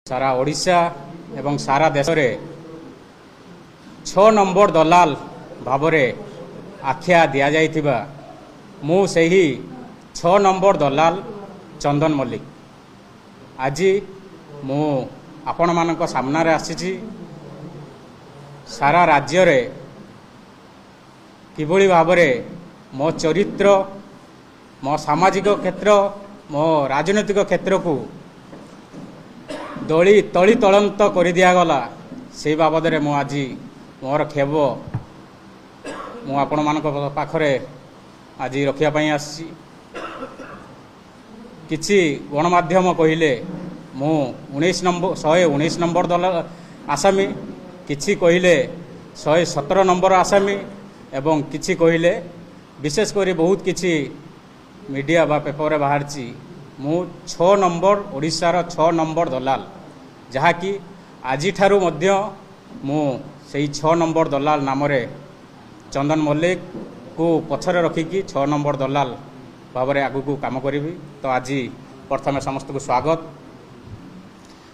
सारा ओडिशा एवं सारा देश में 6 नंबर दलाल भावरे आख्या दिया जाइथिबा मु सेही 6 नंबर दलाल चंदन मल्लिक आज मु आपण मानक सामना रे आसीची सारा राज्य रे किभली भावरे मो चरित्र मो सामाजिक क्षेत्र मो राजनैतिक क्षेत्र को दली तली तलंत कर दिगला से बाबद मु आज मोर खेब मु आपण मानक पाखरे आज रखापी आसी किछि गणमाध्यम कहले मु 119 नंबर दल आसामी किछि कहले 117 नंबर आसामी एवं किछि कहले विशेषकर बहुत किछि मीडिया बा पेपर बाहर मु 6 नंबर ओडिशार 6 नंबर दलाल जहाँकि आज ठारू मध्य मु सेही 6 नंबर दलाल नाम रे चंदन मल्लिक को पछरे रखिकी 6 नंबर दलाल भाव में आगू काम करी। तो आज प्रथम समस्त को स्वागत।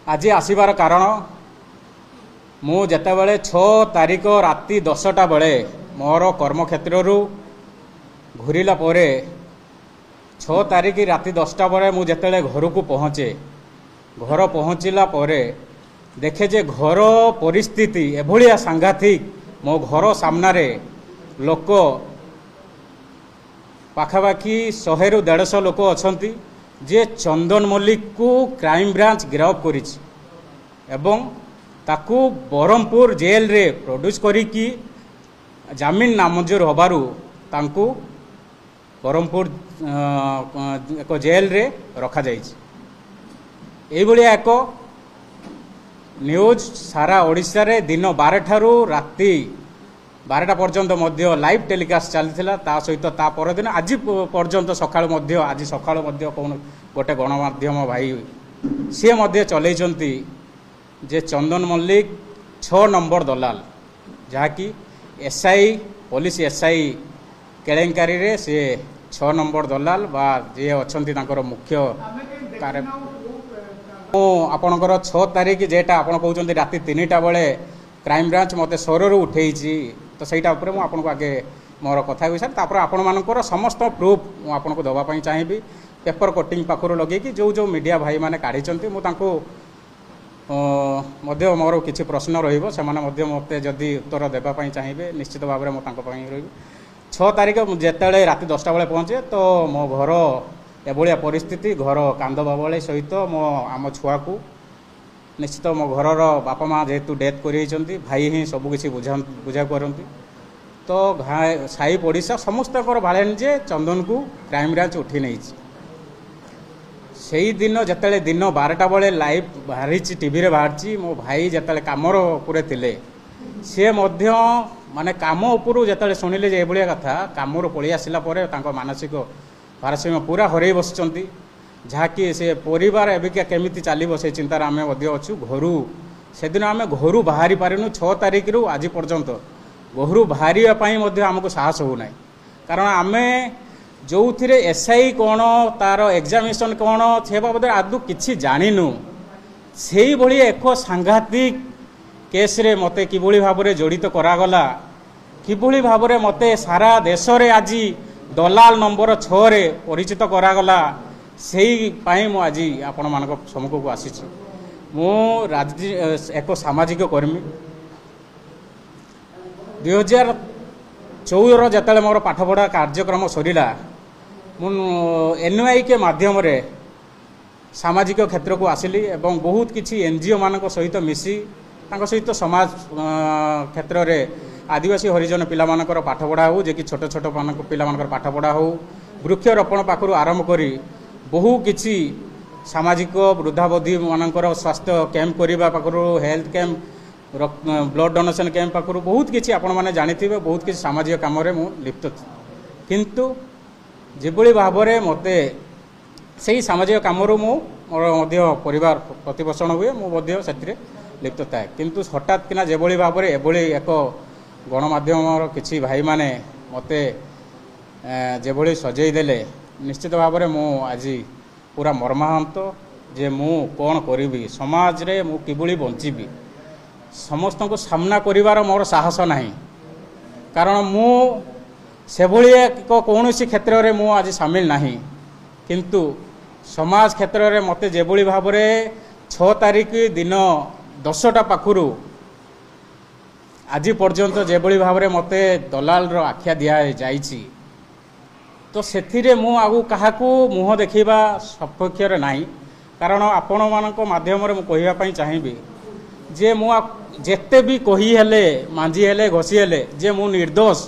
आज आसबार कारण मु जेतेबेले 6 तारिख राति 10टा बेले मोर कर्मक्षेत्र घूरला 6 तारिख राति 10टा बेले मु जेतेबेले घर को पहुँचे घर पहुँचला देखे जे घर परिस्थिति एभलिया सांघातिक मो घर सामना रे लोक पाखापाखि 100 ରୁ 150 लोक अछंती जे चंदन मल्लिक को क्राइम ब्रांच गिरफ्त करिछि एवं ताकू बरहमपुर जेल रे प्रोड्यूस करिकी जामिन नामंजूर होबारु तांकू बरहमपुर एक जेल रे रखा जाइछि। एई भलिया एक न्यूज सारा ओडिशा रे दिन 12 ठारू राति 12टा पर्यंत मध्य लाइव टेलीकास्ट चलता ता सहित ता परदिन आज पर्यंत सकाळ मध्य आज सकाळ मध्य कौन गोटे गणमाध्यम भाई सी मध्य चलैचंती जे चंदन मल्लिक 6 नंबर दलाल जहाँकि एसआई पुलिस एसआई केलेंकारी रे से 6 नंबर दलाल बा जे अछंती तांकर मुख्य कार्य आपणकर 6 तारिख जेटा आपण कहउचंती राति 3टा बेले क्राइम ब्रांच मते सोररू उठेइची तो सहीटा ऊपर मु आपन को आगे मोर कथा विषय तापर आपण मानकर समस्त प्रूफ मु आपन को दबा पई चाहिबी पेपर कटिंग पाखरु लगे कि जो जो मीडिया भाई माने काढिचंती मु तांको मध्य मोर किछि प्रश्न रहिबो से माने मध्य मते जदी उत्तर देबा पई चाहिबे निश्चित भाव में मु तांको पई रहिबी। 6 तारिख जेतेले राति 10टा बेले पहुंचे तो मो घर एभलिया परिस्थिति घर कांद बाबळे सहित मो आम छुआ को निश्चित मो घरर बापा माँ जेहेतु डेथ कर भाई ही सबकि बुझा करती तो साई पड़िशा समस्त भाड़े जे चंदन को क्राइम ब्रांच उठी नहीं से दिन जिते दिन 12टा बेले लाइव बाहरी टीवी रे बाहरी मो भाई जिते कमर उपरे थिले सी माने काम उपरू जिते शुणिले ये कथा कम पलि आसला मानसिक भारसाम्य पूरा हरई बसचंती जहाँकि से परिवार एबिका केमिति चलिबो से चिंतार आमे मध्य अछु। घरू से दिन आमे घरू बाहरी पारिनु 6 तारिख रु आज पर्यंत घरू बाहरिया पई मध्य हमको साहस हो नाही कारण आमे जो थिरे एसआई कोन तार एग्जामिनेशन कोन से बाबद आदु किछि जानिनु सेही भली एक सांघातिक केस रे मते किभली भाबरे जड़ित करागला किभली भाबरे मते सारा देश रे आज दलाल नंबर 6 रे परिचित करागला से मु आज आपण मानक सम्मुख को आसी मु एक सामाजिक कर्मी 2014 जिते मोर पाठपढ़ा कार्यक्रम सरीला मु एनआई के माध्यम रे सामाजिक क्षेत्र को आसिली एवं बहुत किछि एनजीओ मानक सहित मिसी तांको सहित समाज क्षेत्र रे आदिवासी हरिजन पिला मानकर पाठपढ़ा हो जे कि छोट छोट मानक पिला मानकर पाठपढ़ा हो वृक्षरोपण पाखरु आरंभ करी बहु किछि सामाजिक वृद्धावधि मानकर स्वास्थ्य कैंप करने पाखरु health camp blood donation camp पाखरु बहुत किछि आपण माने जानिथिबे बहुत किछि सामाजिक काम रे मु लिप्त किंतु जेबोली भाव में मते सही सामाजिक काम मु मोर मध्य परिवार प्रतिपोषण हुए मु मध्य सेतिरे लिप्त थाए किंतु हठात किना जेबोली भाव में एभली एक गणमाध्यम किछि भाई माने मते जेभली सजई देले निश्चित भाव में मु आज पूरा मर्माहंत जे मु कौन करी समाज रे मु किभली बंचिबी समस्त को सामना करिवार मोर साहस नहीं कारण मु सेभली कौन क्षेत्र में मु आज सामिल नहीं किंतु समाज क्षेत्र में मते जेभली भाव में 6 तारिख दिन 10टा पाखुरु आज पर्यंत जेभली भाव में मते दलाल रो आख्या दिया जाइछि तो सेथिरे मु आगु काहाकू मुह देखिबा सपक्ष नहीं कारण आपण मानक माध्यम रे मु कहिबा पई चाहिबी जे मु जेते भी कही हेले मांझी हेले घसी हेले जे मु निर्दोष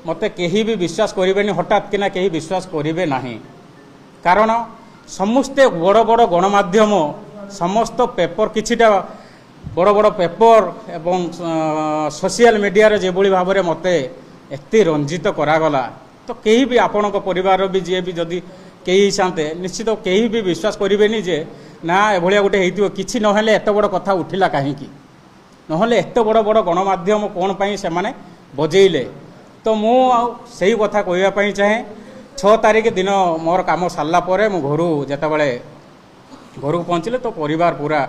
मते केही भी विश्वास करिबेनी हठात किना केही विश्वास करिबे नाही कारण समस्ते बड़ बड़ गणमाध्यम समस्त पेपर किछिटा बड़ बड़ पेपर एवं सोशल मीडिया रे जेभली भाव में मते एते रंजित करागला तो केही भी आपण परिवार भी जे भी जदि केही शांते निश्चित केही भी विश्वास करिबेनी जे ना एभलिया गोटे हेतिबो किछि नहेले एत बड़ कथा उठिला काहेकि नहेले एत बड़ बड़ गणमाध्यम कोन पई से माने बजेइले तो मु सही कथा कहबा पई चाहे 6 तारिख दिन मोर काम सारला परे मु घरू जेतेबेले घरू पहुँचले तो परिवार पूरा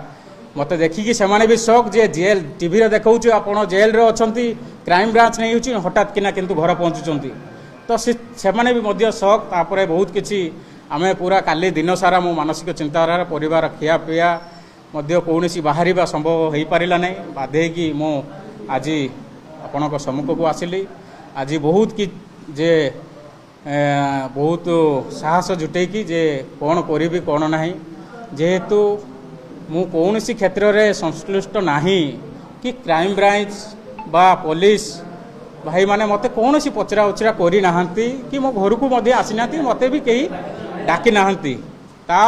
मते देखिकी सेमाने भी शौक जे जेल टीवी रे देखौछु आपण जेल रे अछंती क्राइम ब्रांच नै होछि हठात किना किंतु घर पहुँचुचंती तो सेमाने भी मध्य शौक तापरे बहुत किछि आमे पूरा काली दिन सारा मो मानसिक चिंताधारा परिवार खिया पिया मध्य कौनसी बाहर संभव हो पारा ना बाध्य कि मो आज आपण सम्मुख को आसिली आज बहुत कि जे बहुत साहस जुटेकी जे कौन करी कौन ना जेहेतु मु कौनसी क्षेत्र में संश्लिष्ट नहीं कि क्राइम ब्रांच बा पुलिस भाई माने मते कौन सी पचरा उचरा करी नाहंती कि मो घर को मध्य आसी नाहंती मते भी कहीं डाकी नाहंती ता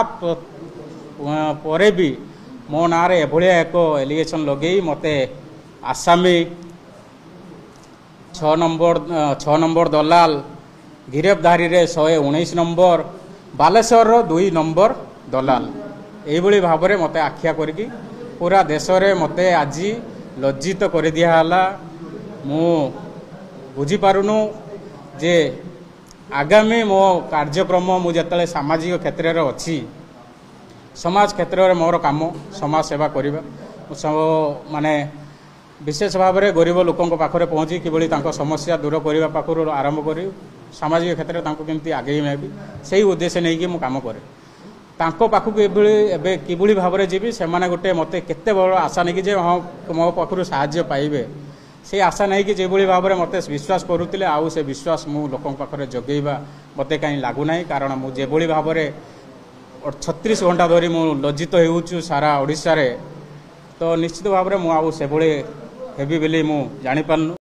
परे भी मो ना रे एभलिया एक एलिगेशन लगे मते आसामी 6 नंबर दलाल गिरफ्तारी रे 119 नंबर बालेश्वर 2 नंबर दलाल यही भाव में मते आख्या करके पूरा देश रे मते आज लज्जित कर दिया हला मु बुझी पारुनु जे आगामी मो कार्यक्रम मु जतले सामाजिक क्षेत्र रे अछि समाज क्षेत्र में मोर काम समाज सेवा करबा माने विशेष भाव में गरीब लोकों पाखरे पहुँची किभली तांको समस्या दूर करने पाखर आरंभ करी सामाजिक क्षेत्र में केमती आगे नेबी से उद्देश्य नहीं कि मु काम करे तांको पाखक एबे किभली भाव में जीवी से गोटे मते केते बड़ आशा नहीं कि जे हाँ मो पाखर साहाय्य पाइबे से आशा नहीं कि जेभली भाव में मते विश्वास करुले आउ से विश्वास मु लोकों पाखरे जगेबा मते कहीं लागुना कारण मु जेभली भाव में 36 घंटा धरी मु लज्जित होउछु सारा ओडिशा रे तो निश्चित भाव में मु आउ से हेबी बोली मु जानी पारनु।